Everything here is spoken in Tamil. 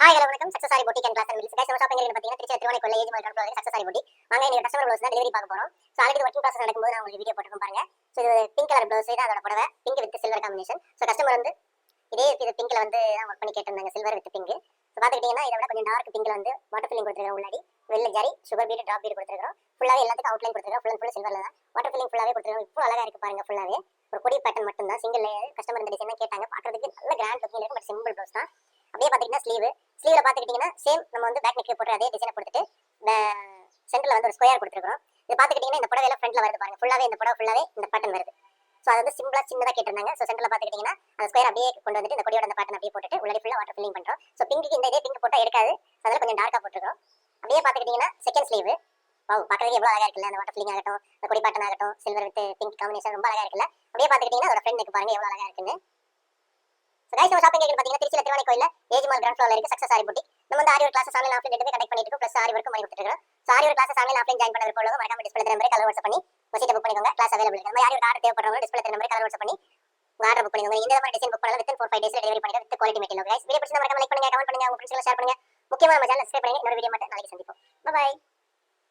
ஹாய் ஹலோ வணக்கம். Success sari boutique and class and mills guys. நம்ம ஷாப்பிங் ஏரியா பார்த்தீங்கன்னா Trichy Thiruvanaikoil age mall ground success sari boutique. வாங்க இன்னைக்கு கஸ்டமர் ப்ளவுஸ் தான் டெலிவரி பார்க்க போறோம். ஸோ ஆல்ரெடி ஒர்க்கிங் ப்ராசஸ் நடக்கும்போது நான் உங்களுக்கு வீடியோ போட்டுருக்கோம் பாருங்க. ஸோ இது பிங்க் கலர் ப்ளவுஸ் தான் அதோட புடவை. Pink with silver combination. So customer வந்து இது பிங்க்ல வந்து தான் ஒர்க் பண்ணி கேட்டிருந்தாங்க, சில்வர் வித் பிங்க். ஸோ பார்த்துக்கிட்டீங்கன்னா இதை விட கொஞ்சம் டார்க் பிங்க்ல வந்து வாட்டர் ஃபில்லிங் கொடுத்துருக்கோம். உள்ளாடி வெள்ளை ஜரி சுகர் பீட் ட்ராப் பீட் கொடுத்துருக்கோம். ஃபுல்லாவே எல்லாத்துக்கும் அவுட்லைன் கொடுத்துருக்கோம். ஃபுல் அண்ட் ஃபுல் சில்வர்ல தான் வாட்டர் ஃபில்லிங் ஃபுல்லாவே கொடுத்துருக்கோம். இப்போ அழகா இருக்கு பாருங்க. ஃபுல்லாவே ஒரு கொடி பேட்டர்ன் மட்டும் தான். சிங்கிள் கஸ்டமர் இந்த டிசைன் கேட்டாங்க. பார்க்கறதுக்கு நல்ல கிராண்ட் லுக்கிங் இருக்கும். பட் சிம்பிள் ப்ளவுஸ் தான். அப்படியே பார்த்துக்கிட்டீங்கன்னா ஸ்லீவ்ல பார்த்துக்கிட்டீங்கன்னா சேம் நம்ம வந்து பேக் நெக் போட்டு அதே டிசைனை கொடுத்துட்டு சென்டர்ல வந்து ஒரு ஸ்கொயர் கொடுத்துருக்கோம். இது பார்த்துக்கிட்டீங்கன்னா இந்த புடவை எல்லாம் ஃப்ரண்ட்ல வருது பாருங்க. ஃபுல்லாவே இந்த புடவை ஃபுல்லாவே இந்த பேட்டர்ன் வருது. ஸோ அது வந்து சிம்பிளா சின்னதாக கேட்டிருந்தாங்க. ஸோ சென்டர்ல பார்த்துக்கிட்டீங்கன்னா அந்த ஸ்கொயர் அப்படியே கொண்டு வந்துட்டு இந்த கொடியோட அந்த பேட்டர்ன் அப்படியே போட்டுட்டு உள்ளே ஃபுல்லாக வாட்டர் ஃபில்லிங் பண்ணுறோம். ஸோ பிங்க்கு இந்த இதே பிங்க் போட்டால் எடுக்காது. அதெல்லாம் கொஞ்சம் டார்க்காக போட்டுருக்கோம். அப்படியே பார்த்துக்கிட்டீங்கன்னா செகண்ட் ஸ்லீவ் பார்க்கறதுக்கு எவ்வளோ அழகா இருக்குல்ல. அந்த வாட்டர் ஃபில்லிங் ஆகட்டும், இந்த கொடி பேட்டர்ன் ஆகட்டும், சில்வர் வித் பிங்க் காம்பினேஷன் ரொம்ப அழகா இருக்குல்ல. அப்படியே பார்த்துக்கிட்டீங்கன்னா அதோட ஃப்ரெண்ட் நெக் பாருங்க எவ்வளோ அழகா இருக்குன்னு. ஸோ கைஸ், நம்ம ஷாப்பிங் பார்த்தீங்கன்னா Trichy Thiruvanaikoil age mall ground ஃப்ளோர்ல இருக்கு சக்சஸ் சாரி பொட்டிக். நம்ம வந்து aari work class online offline ரெண்டுமே கனெக்ட் பண்ணிட்டு ப்ளஸ் ஆரி ஒர்க் பண்ணி கொடுத்துருக்கோம். So aari work class online offline join பண்ணுறது போல மறக்காம டிஸ்பிளே நம்பர் கலர் வாட்ஸ்அப் பண்ணி சீட்டை புக் பண்ணிக்கோங்க. கிளாஸ் அவைலபிள் இருக்கு. நம்ம ஆரி ஒர்க் ஆர்டர் தேவைப்படுறவங்க டிஸ்பிளே நம்பர் கலர் வாட்ஸ்அப் பண்ணி ஆர்டர் புக் பண்ணிக்கோங்க. இந்த மாதிரி டிசைன் புக் பண்ணலாம் வித்தின் 4-5 டேஸ்ல டெலிவரி பண்ணிடுறோம் with quality material. Guys, video பிடிச்சா மறக்காம லைக் பண்ணுங்க, கமெண்ட் பண்ணுங்க, உங்க ஃப்ரெண்ட்ஸ்க்கு ஷேர் பண்ணுங்க. முக்கியமான நம்ம சேனல் சப்ஸ்கிரைப் பண்ணுங்க. இன்னொரு வீடியோ மட்டும் நாளைக்கு சந்திப்போம். பை.